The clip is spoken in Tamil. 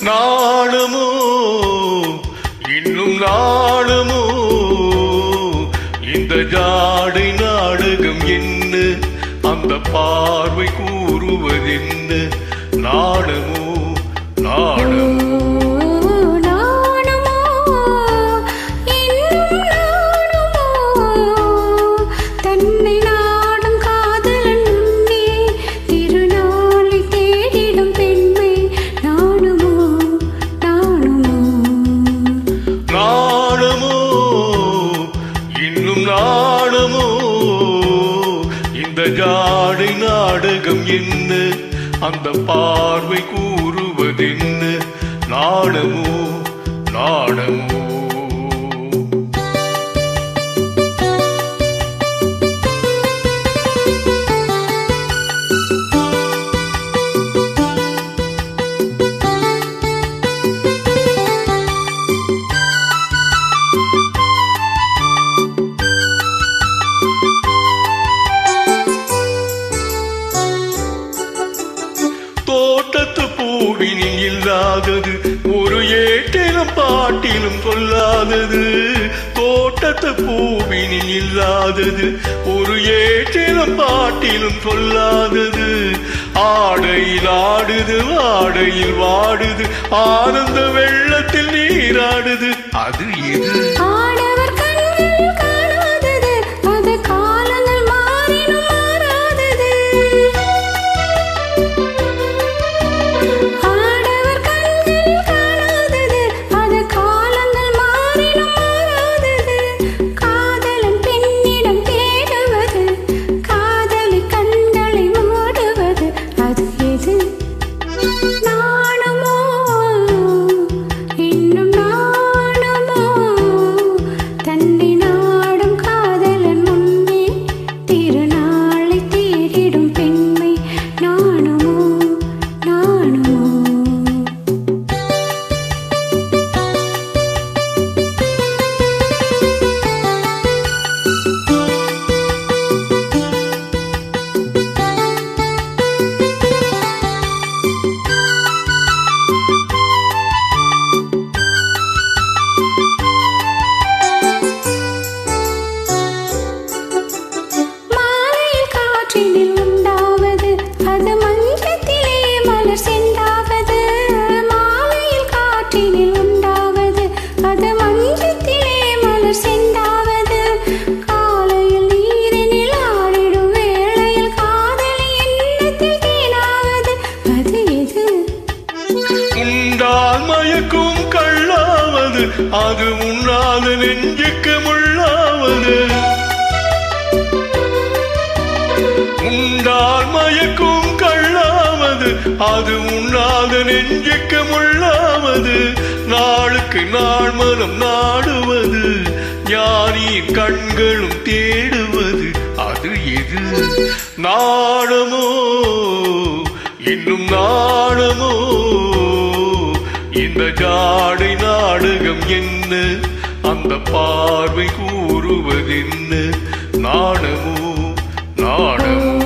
நாளுமோ இன்னும் நாளுமோ இந்த ஜாடை நாடகம் என்ன, அந்த பார்வை கூறுவதென்ன, நாடமோ நாடமோ நாடமோ இந்த ஜாடை நாடகம் என்ன, அந்த பார்வை கூறுவதென்ன, நாடமோ நாடமோ தோட்டத்து பூவினில் இல்லாதது ஒரு ஏட்டிலும் பாட்டிலும் சொல்லாதது, தோட்டத்து பூவினில் இல்லாதது ஒரு ஏட்டிலும் பாட்டிலும் சொல்லாதது, ஆடையில் ஆடுது வாடையில் வாடுது, ஆனந்த வெள்ளத்தில் நீராடுது, அது எது? மயக்கும் கள்ளாவது, அது உண்ணாத நெஞ்சுக்கு முள்ளாவது, உண்டால் மயக்கும் கள்ளாவது, அது உண்ணாத நெஞ்சுக்கு முள்ளாவது, நாளுக்கு நாள் மனம் நாடுவது, ஞானியின் கண்களும் தேடுவது, அது எது? நாடமோ இன்னும் நாடமோ இந்த ஜாடை நாடகம் என்ன, அந்த பார்வை கூறுவதென்ன, நாடமோ நாடமோ